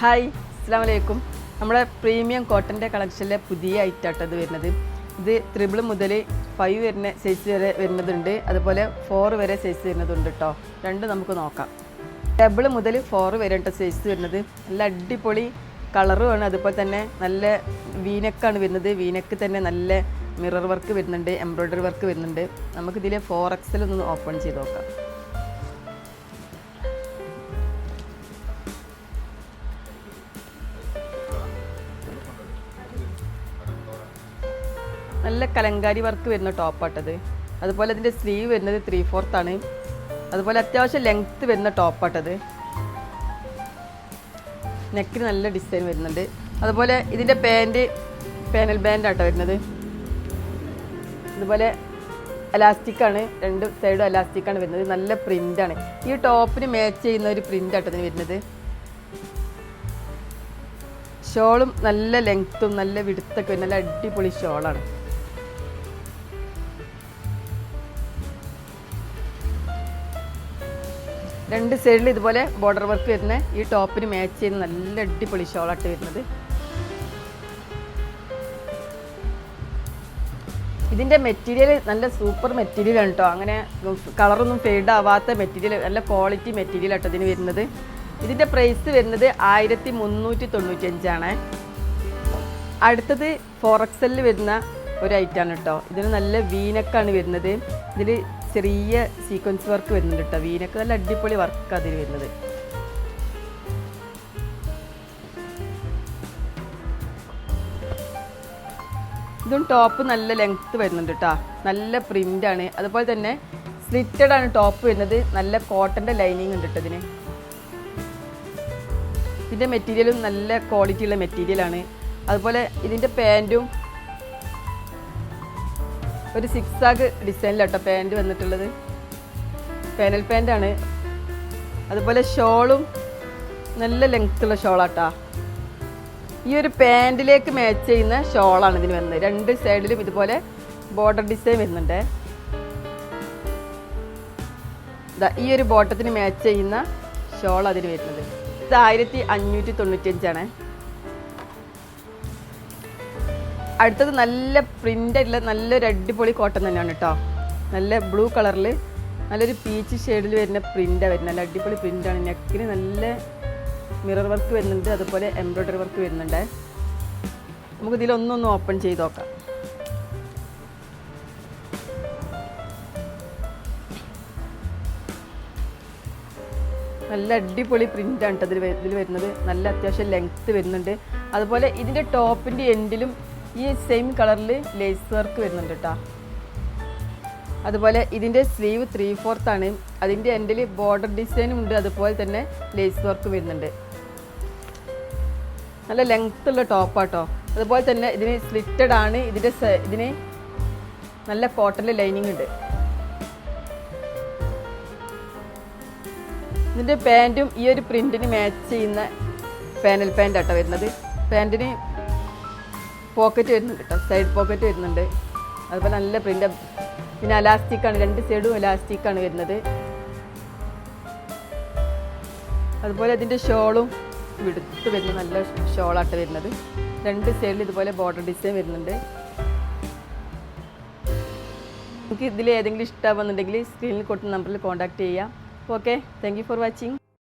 Hi അസ്സലാമു അലൈക്കും. നമ്മുടെ പ്രീമിയം കോട്ടൻ്റെ കളക്ഷനിലെ പുതിയ ഐറ്റാട്ടത് വരുന്നത്. ഇത് 3 മുതൽ 5 വരുന്ന സൈസ് വരെ വരുന്നതുണ്ട്, അതുപോലെ 4 വരെ സൈസ് വരുന്നതുണ്ട് കേട്ടോ. രണ്ട് നമുക്ക് നോക്കാം. 3 മുതൽ 4 വരെ സൈസ് വരുന്നത്. നല്ല അടിപൊളി കളറുമാണ്, അതുപോലെ തന്നെ നല്ല വീനക്കാണ് വരുന്നത്. വീനക്ക് തന്നെ നല്ല മിറർ വർക്ക് വരുന്നുണ്ട്, എംബ്രോയ്ഡറി വർക്ക് വരുന്നുണ്ട്. നമുക്കിതിലെ 4XL ഒന്ന് ഓപ്പൺ ചെയ്ത് നോക്കാം. നല്ല കലങ്കാരി വർക്ക് വരുന്ന ടോപ്പാട്ടത്. അതുപോലെ ഇതിൻ്റെ സ്ലീവ് വരുന്നത് 3/4 ആണ്. അതുപോലെ അത്യാവശ്യം ലെങ്ത്ത് വരുന്ന ടോപ്പാട്ടത്. നെക്കിന് നല്ല ഡിസൈൻ വരുന്നുണ്ട്. അതുപോലെ ഇതിൻ്റെ പാനൽ ബാൻഡ് ആട്ടോ വരുന്നത്. അതുപോലെ എലാസ്റ്റിക്കാണ്, രണ്ട് സൈഡും എലാസ്റ്റിക്കാണ് വരുന്നത്. നല്ല പ്രിൻ്റാണ്. ഈ ടോപ്പിന് മാച്ച് ചെയ്യുന്ന ഒരു പ്രിൻ്റ് ആട്ടോ ഇതിന് വരുന്നത്. ഷോളും നല്ല ലെങ്ത്തും നല്ല വിടുത്തൊക്കെ വരുന്ന നല്ല അടിപൊളി ഷോളാണ്. രണ്ട് സൈഡിൽ ഇതുപോലെ ബോർഡർ വർക്ക് വരുന്ന ഈ ടോപ്പിന് മാച്ച് ചെയ്യുന്ന നല്ല അടിപൊളി ഷോളായിട്ട് വരുന്നത്. ഇതിൻ്റെ മെറ്റീരിയൽ നല്ല സൂപ്പർ മെറ്റീരിയൽ ആണ് കേട്ടോ. അങ്ങനെ കളറൊന്നും ഫെയ്ഡ് ആവാത്ത മെറ്റീരിയൽ, നല്ല ക്വാളിറ്റി മെറ്റീരിയൽ ആട്ടോ ഇതിന് വരുന്നത്. ഇതിൻ്റെ പ്രൈസ് വരുന്നത് 1395 ആണ്. അടുത്തത് 4XL വരുന്ന ഒരു ഐറ്റാണ് കേട്ടോ. ഇതിന് നല്ല വീനക്കാണ് വരുന്നത്. ഇതിൽ ചെറിയ സീക്വൻസ് വർക്ക് വരുന്നുണ്ട് കേട്ടോ. വീനക്ക് നല്ല അടിപൊളി വർക്ക് അതിൽ വരുന്നത്. ഇതും ടോപ്പ് നല്ല ലെങ്ത്ത് വരുന്നുണ്ട് കേട്ടോ. നല്ല പ്രിൻ്റാണ്. അതുപോലെ തന്നെ സ്ലിറ്റഡ് ആണ് ടോപ്പ് വരുന്നത്. നല്ല കോട്ടൻ്റെ ലൈനിങ് ഉണ്ട് കേട്ടോ ഇതിന്. ഇതിൻ്റെ മെറ്റീരിയലും നല്ല ക്വാളിറ്റി ഉള്ള മെറ്റീരിയലാണ്. അതുപോലെ ഇതിൻ്റെ പാൻറ്റും ഒരു 6 ഡിസൈനിലാട്ടോ പാൻറ്റ് വന്നിട്ടുള്ളത്. പാനൽ പാൻറ്റാണ്. അതുപോലെ ഷോളും നല്ല ലെങ്ത്തുള്ള ഷോളാട്ടാ. ഈ ഒരു പാൻറ്റിലേക്ക് മാച്ച് ചെയ്യുന്ന ഷോളാണ് ഇതിന് വരുന്നത്. രണ്ട് സൈഡിലും ഇതുപോലെ ബോർഡർ ഡിസൈൻ വരുന്നുണ്ട്. ഈ ഒരു ബോട്ടത്തിന് മാച്ച് ചെയ്യുന്ന ഷോൾ അതിന് വരുന്നത്. ഇത് 1595 ആണ്. അടുത്തത് നല്ല പ്രിൻ്റുള്ള നല്ലൊരു അടിപൊളി കോട്ടൺ തന്നെയാണ് കേട്ടോ. നല്ല ബ്ലൂ കളറിൽ നല്ലൊരു പീച്ച് ഷെയ്ഡിൽ വരുന്ന പ്രിൻ്റാണ് വരുന്നത്. നല്ല അടിപൊളി പ്രിൻ്റാണ്. നെക്കിന് നല്ല മിറർ വർക്ക് വരുന്നുണ്ട്, അതുപോലെ എംബ്രോയ്ഡറി വർക്ക് വരുന്നുണ്ട്. നമുക്കിതിലൊന്നൊന്ന് ഓപ്പൺ ചെയ്ത് നോക്കാം. നല്ല അടിപൊളി പ്രിൻ്റാണ് കേട്ടോ ഇതിൽ വരുന്നത്. നല്ല അത്യാവശ്യം ലെങ്ത്ത് വരുന്നുണ്ട്. അതുപോലെ ഇതിൻ്റെ ടോപ്പിൻ്റെ എൻഡിലും ഈ സെയിം കളറിൽ ലേസ് വർക്ക് വരുന്നുണ്ട് കേട്ടോ. അതുപോലെ ഇതിൻ്റെ സ്ലീവ് 3/4 ആണ്. അതിൻ്റെ എൻഡിൽ ബോർഡർ ഡിസൈനും ഉണ്ട്, അതുപോലെ തന്നെ ലേസ് വർക്ക് വരുന്നുണ്ട്. നല്ല ലെങ്ത്തുള്ള ടോപ്പാട്ടോ. അതുപോലെ തന്നെ ഇതിന് സ്ലിറ്റഡ് ആണ്. ഇതിന് നല്ല കോട്ടൻ്റെ ലൈനിങ് ഉണ്ട്. ഇതിൻ്റെ പാൻറ്റും ഈ ഒരു പ്രിൻറ്റിന് മാച്ച് ചെയ്യുന്ന പാനൽ പാൻ്റ് ആട്ടോ വരുന്നത്. പാൻറ്റിന് പോക്കറ്റ് വരുന്നുണ്ട് കേട്ടോ, സൈഡ് പോക്കറ്റ് വരുന്നുണ്ട്. അതുപോലെ നല്ല പ്രിൻ്റ്. പിന്നെ എലാസ്റ്റിക്കാണ്, രണ്ട് സൈഡും എലാസ്റ്റിക്കാണ് വരുന്നത്. അതുപോലെ ഇതിൻ്റെ ഷോളും വിടുത്ത് വരുന്ന നല്ല ഷോളാട്ട് വരുന്നത്. രണ്ട് സൈഡിൽ ഇതുപോലെ ബോർഡർ ഡിസൈൻ വരുന്നുണ്ട്. നിങ്ങൾക്ക് ഇതിൽ ഏതെങ്കിലും ഇഷ്ടമാവുന്നുണ്ടെങ്കിൽ സ്ക്രീനിൽ കൊടുത്ത നമ്പറിൽ കോൺടാക്റ്റ് ചെയ്യാം. Okay, thank you for watching.